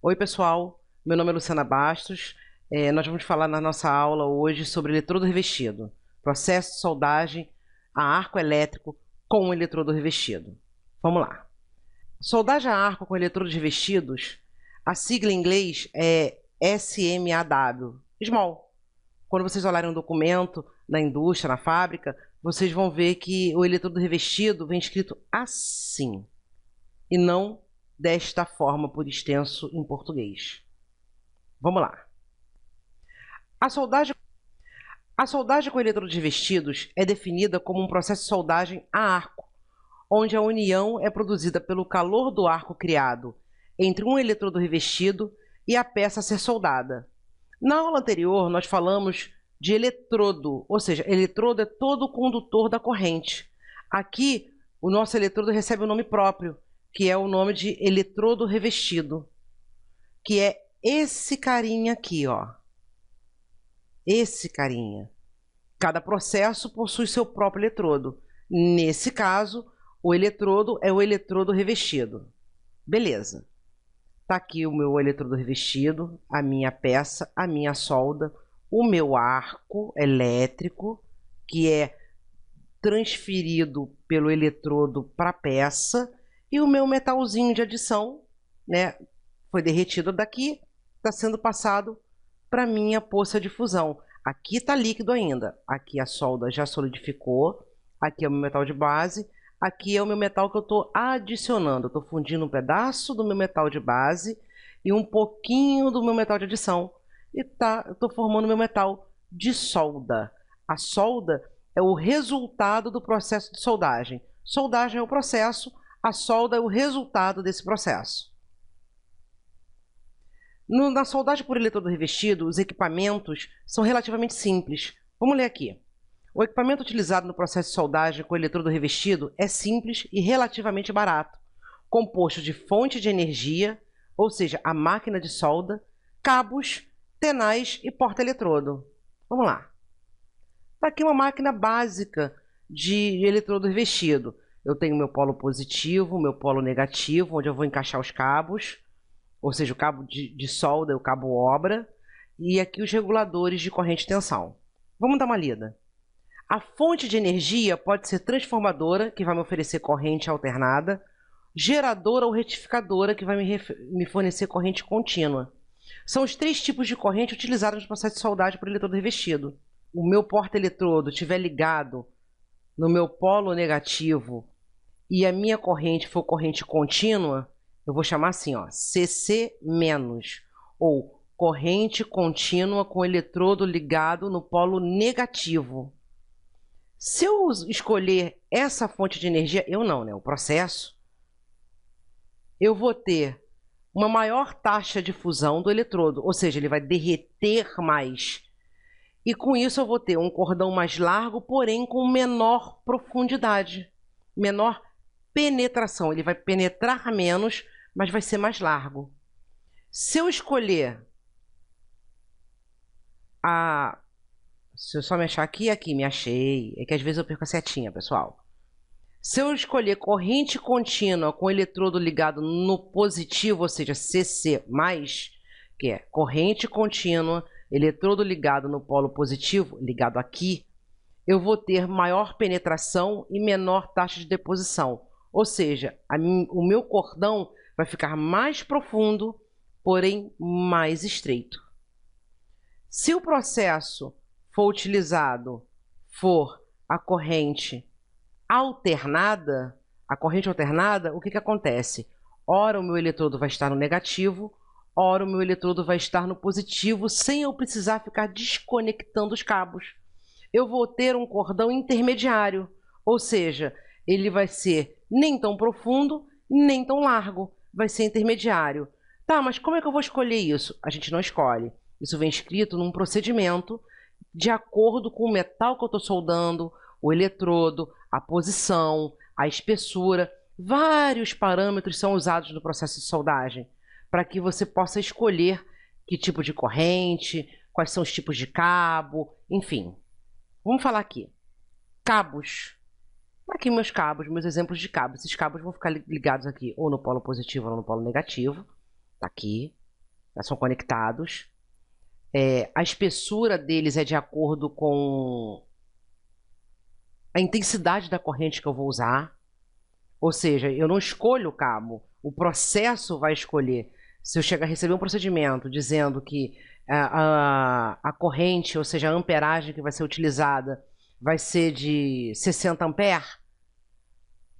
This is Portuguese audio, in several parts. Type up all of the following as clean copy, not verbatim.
Oi, pessoal. Meu nome é Luciana Bastos. Nós vamos falar na nossa aula hoje sobre eletrodo revestido, processo de soldagem a arco elétrico com eletrodo revestido. Vamos lá. Soldagem a arco com eletrodos revestidos, a sigla em inglês é SMAW, Small. Quando vocês olharem um documento na indústria, na fábrica, vocês vão ver que o eletrodo revestido vem escrito assim, e não desta forma por extenso em português. Vamos lá. A soldagem, a soldagem com eletrodos revestidos é definida como um processo de soldagem a arco, onde a união é produzida pelo calor do arco criado entre um eletrodo revestido e a peça a ser soldada. Na aula anterior, nós falamos de eletrodo, ou seja, eletrodo é todo o condutor da corrente. Aqui, o nosso eletrodo recebe um nome próprio, que é o nome de eletrodo revestido, que é esse carinha aqui, ó. Esse carinha. Cada processo possui seu próprio eletrodo. Nesse caso, o eletrodo é o eletrodo revestido. Beleza. Tá aqui o meu eletrodo revestido, a minha peça, a minha solda, o meu arco elétrico, que é transferido pelo eletrodo para a peça, e o meu metalzinho de adição, né, foi derretido daqui, está sendo passado para a minha poça de fusão. Aqui está líquido ainda, aqui a solda já solidificou, aqui é o meu metal de base, aqui é o meu metal que eu estou adicionando. Estou fundindo um pedaço do meu metal de base e um pouquinho do meu metal de adição. E estou formando meu metal de solda. A solda é o resultado do processo de soldagem. Soldagem é o processo, a solda é o resultado desse processo. Na soldagem por eletrodo revestido, os equipamentos são relativamente simples. Vamos ler aqui. O equipamento utilizado no processo de soldagem com eletrodo revestido é simples e relativamente barato, composto de fonte de energia, ou seja, a máquina de solda, cabos, tenais e porta-eletrodo. Vamos lá. Está aqui uma máquina básica de eletrodo revestido. Eu tenho meu polo positivo, meu polo negativo, onde eu vou encaixar os cabos, ou seja, o cabo de solda, o cabo obra, e aqui os reguladores de corrente e tensão. Vamos dar uma lida. A fonte de energia pode ser transformadora, que vai me oferecer corrente alternada, geradora ou retificadora, que vai me fornecer corrente contínua. São os três tipos de corrente utilizados no processo de soldagem por eletrodo revestido. O meu porta-eletrodo estiver ligado no meu polo negativo e a minha corrente for corrente contínua, eu vou chamar assim, ó, CC-, ou corrente contínua com eletrodo ligado no polo negativo. Se eu escolher essa fonte de energia, eu não, né? O processo, eu vou ter uma maior taxa de fusão do eletrodo, ou seja, ele vai derreter mais. E com isso eu vou ter um cordão mais largo, porém com menor profundidade, menor penetração. Ele vai penetrar menos, mas vai ser mais largo. Se eu escolher a... Se eu só me achar aqui, me achei. É que às vezes eu perco a setinha, pessoal. Se eu escolher corrente contínua com eletrodo ligado no positivo, ou seja, CC+, que é corrente contínua, eletrodo ligado no polo positivo, ligado aqui, eu vou ter maior penetração e menor taxa de deposição. Ou seja, o meu cordão vai ficar mais profundo, porém mais estreito. Se o processo for utilizado for a corrente alternada, o que acontece? Ora o meu eletrodo vai estar no negativo, ora o meu eletrodo vai estar no positivo, sem eu precisar ficar desconectando os cabos. Eu vou ter um cordão intermediário, ou seja, ele vai ser nem tão profundo, nem tão largo, vai ser intermediário. Tá, mas como é que eu vou escolher isso? A gente não escolhe. Isso vem escrito num procedimento de acordo com o metal que eu estou soldando, o eletrodo, a posição, a espessura. Vários parâmetros são usados no processo de soldagem para que você possa escolher que tipo de corrente, quais são os tipos de cabo, enfim. Vamos falar aqui. Cabos. Aqui meus cabos, meus exemplos de cabos. Esses cabos vão ficar ligados aqui ou no polo positivo ou no polo negativo. Tá aqui. são conectados. A espessura deles é de acordo com a intensidade da corrente que eu vou usar. Ou seja, eu não escolho o cabo, o processo vai escolher. Se eu chegar a receber um procedimento dizendo que a corrente, ou seja, a amperagem que vai ser utilizada, vai ser de 60 amperes,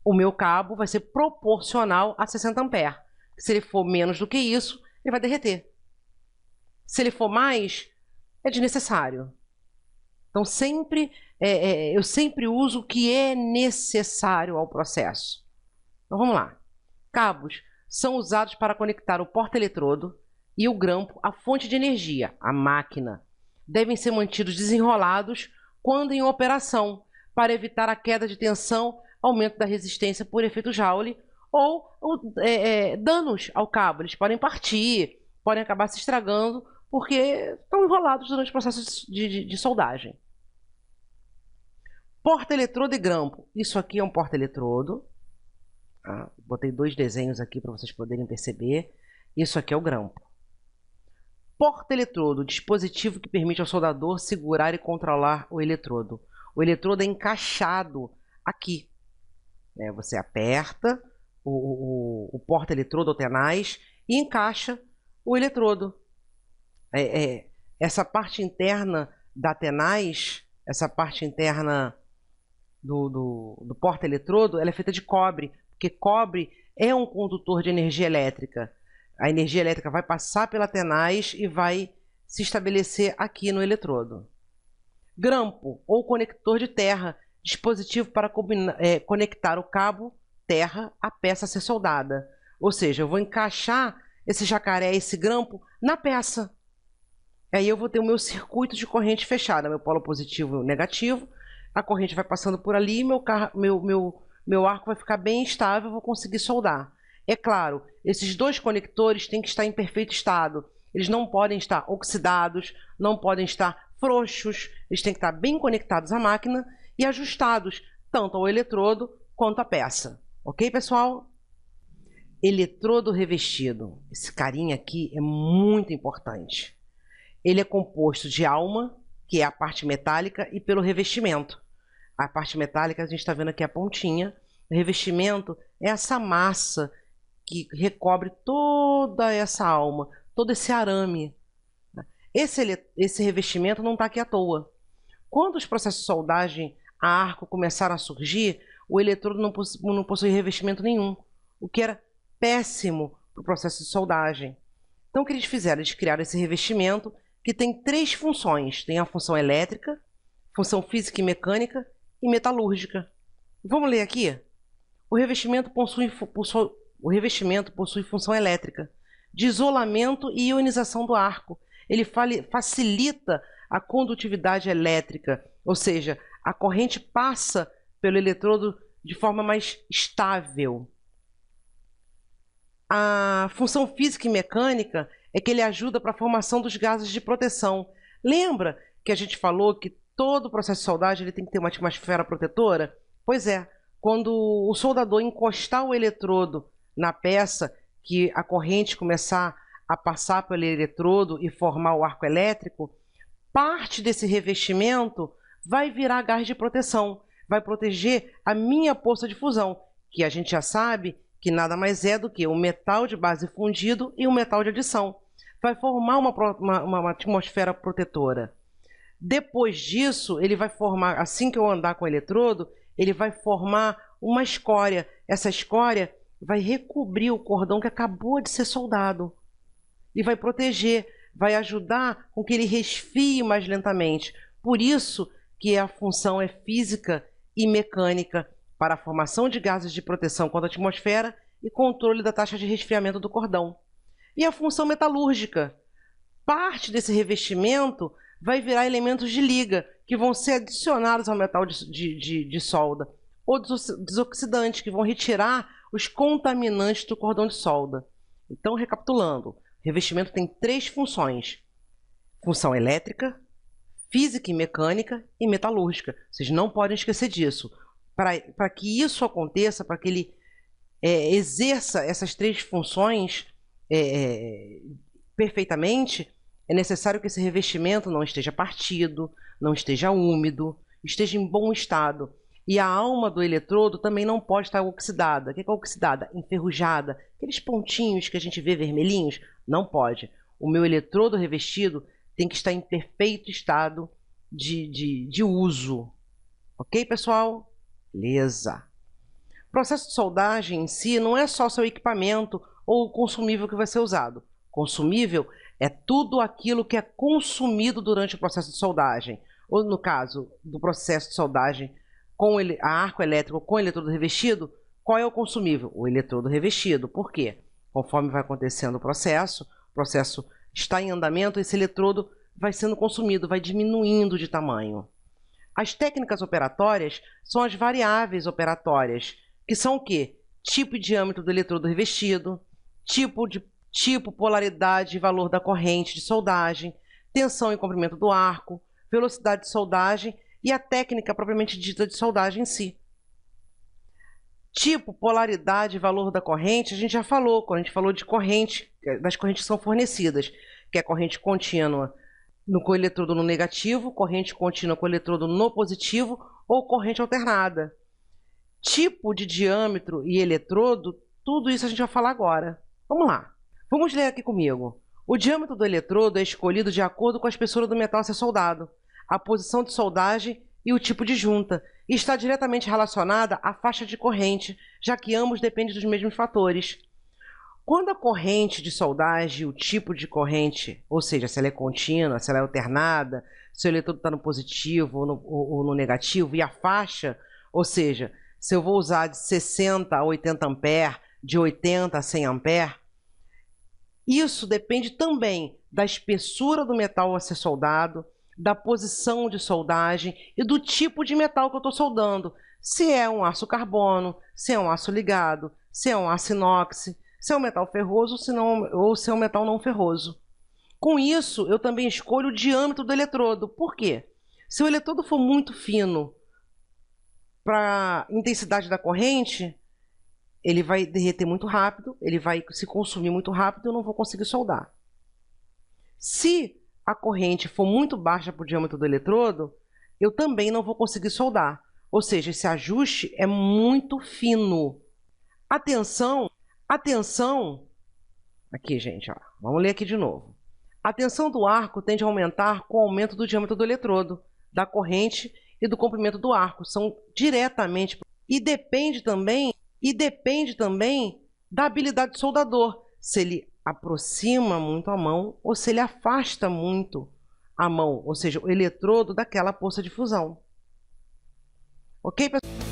o meu cabo vai ser proporcional a 60 amperes. Se ele for menos do que isso, ele vai derreter. Se ele for mais, é desnecessário. Então, eu sempre uso o que é necessário ao processo. Então, vamos lá. Cabos são usados para conectar o porta-eletrodo e o grampo à fonte de energia, a máquina. Devem ser mantidos desenrolados quando em operação, para evitar a queda de tensão, aumento da resistência por efeito Joule ou danos ao cabo. Eles podem partir, podem acabar se estragando porque estão enrolados durante o processo de soldagem. Porta-eletrodo e grampo. Isso aqui é um porta-eletrodo. Botei 2 desenhos aqui para vocês poderem perceber. Isso aqui é o grampo. Porta-eletrodo, dispositivo que permite ao soldador segurar e controlar o eletrodo. O eletrodo é encaixado aqui. Você aperta o porta-eletrodo ou tenaz e encaixa o eletrodo. Essa parte interna da tenaz, essa parte interna do porta-eletrodo, ela é feita de cobre, porque cobre é um condutor de energia elétrica. A energia elétrica vai passar pela tenaz e vai se estabelecer aqui no eletrodo. Grampo, ou conector de terra, dispositivo para conectar o cabo terra à peça a ser soldada. Ou seja, eu vou encaixar esse jacaré, esse grampo, na peça. Aí eu vou ter o meu circuito de corrente fechada, meu polo positivo e o negativo. A corrente vai passando por ali e meu arco vai ficar bem estável, eu vou conseguir soldar. É claro, esses 2 conectores têm que estar em perfeito estado. Eles não podem estar oxidados, não podem estar frouxos. Eles têm que estar bem conectados à máquina e ajustados, tanto ao eletrodo quanto à peça. Ok, pessoal? Eletrodo revestido. Esse carinha aqui é muito importante. Ele é composto de alma, que é a parte metálica, e pelo revestimento. A parte metálica, a gente está vendo aqui a pontinha. O revestimento é essa massa que recobre toda essa alma, todo esse arame. Esse revestimento não está aqui à toa. Quando os processos de soldagem a arco começaram a surgir, o eletrodo não possui revestimento nenhum, o que era péssimo para o processo de soldagem. Então, o que eles fizeram? Eles criaram esse revestimento que tem 3 funções. Tem a função elétrica, função física e mecânica e metalúrgica. Vamos ler aqui? O revestimento possui função elétrica, de isolamento e ionização do arco. Ele facilita a condutividade elétrica, ou seja, a corrente passa pelo eletrodo de forma mais estável. A função física e mecânica é que ele ajuda para a formação dos gases de proteção. Lembra que a gente falou que todo o processo de soldagem ele tem que ter uma atmosfera protetora? Pois é, quando o soldador encostar o eletrodo na peça, que a corrente começar a passar pelo eletrodo e formar o arco elétrico, parte desse revestimento vai virar gás de proteção, vai proteger a minha poça de fusão, que a gente já sabe que nada mais é do que o metal de base fundido e o metal de adição. Vai formar uma atmosfera protetora. Depois disso, ele vai formar, assim que eu andar com o eletrodo, ele vai formar uma escória. Essa escória vai recobrir o cordão que acabou de ser soldado. E vai proteger, vai ajudar com que ele resfrie mais lentamente. Por isso que a função é física e mecânica, para a formação de gases de proteção contra a atmosfera e controle da taxa de resfriamento do cordão. E a função metalúrgica. Parte desse revestimento vai virar elementos de liga, que vão ser adicionados ao metal de solda, ou desoxidantes, que vão retirar os contaminantes do cordão de solda. Então, recapitulando, o revestimento tem 3 funções. Função elétrica, física e mecânica e metalúrgica. Vocês não podem esquecer disso. Para que isso aconteça, para que ele exerça essas 3 funções perfeitamente, é necessário que esse revestimento não esteja partido, não esteja úmido, esteja em bom estado. E a alma do eletrodo também não pode estar oxidada. O que é oxidada? Enferrujada. Aqueles pontinhos que a gente vê vermelhinhos, não pode. O meu eletrodo revestido tem que estar em perfeito estado de uso. Ok, pessoal? Beleza. O processo de soldagem em si não é só seu equipamento ou o consumível que vai ser usado. Consumível é tudo aquilo que é consumido durante o processo de soldagem. Ou no caso do processo de soldagem com a arco elétrico com eletrodo revestido, qual é o consumível? O eletrodo revestido. Por quê? Conforme vai acontecendo o processo está em andamento, esse eletrodo vai sendo consumido, vai diminuindo de tamanho. As técnicas operatórias são as variáveis operatórias, que são o quê? Tipo e diâmetro do eletrodo revestido, tipo, polaridade e valor da corrente de soldagem, tensão e comprimento do arco, velocidade de soldagem e a técnica propriamente dita de soldagem em si. Tipo, polaridade e valor da corrente, a gente já falou, quando a gente falou de corrente, das correntes que são fornecidas, que é corrente contínua com o eletrodo no negativo, corrente contínua com o eletrodo no positivo ou corrente alternada. Tipo de diâmetro e eletrodo, tudo isso a gente vai falar agora. Vamos lá. Vamos ler aqui comigo. O diâmetro do eletrodo é escolhido de acordo com a espessura do metal a ser soldado, a posição de soldagem e o tipo de junta, e está diretamente relacionada à faixa de corrente, já que ambos dependem dos mesmos fatores. Quando a corrente de soldagem, o tipo de corrente, ou seja, se ela é contínua, se ela é alternada, se o eletrodo está no positivo ou no negativo, e a faixa, ou seja, se eu vou usar de 60 a 80 ampere, de 80 a 100 ampere, isso depende também da espessura do metal a ser soldado, da posição de soldagem e do tipo de metal que eu estou soldando. Se é um aço carbono, se é um aço ligado, se é um aço inox, se é um metal ferroso ou se é um metal não ferroso. Com isso, eu também escolho o diâmetro do eletrodo. Por quê? Se o eletrodo for muito fino para a intensidade da corrente, ele vai derreter muito rápido, ele vai se consumir muito rápido e eu não vou conseguir soldar. Se a corrente for muito baixa para o diâmetro do eletrodo, eu também não vou conseguir soldar. Ou seja, esse ajuste é muito fino. Atenção, aqui gente, ó, vamos ler aqui de novo. A tensão do arco tende a aumentar com o aumento do diâmetro do eletrodo, da corrente e do comprimento do arco. São diretamente e depende também da habilidade do soldador, se ele aproxima muito a mão ou se ele afasta muito a mão, ou seja, o eletrodo daquela poça de fusão. Ok, pessoal?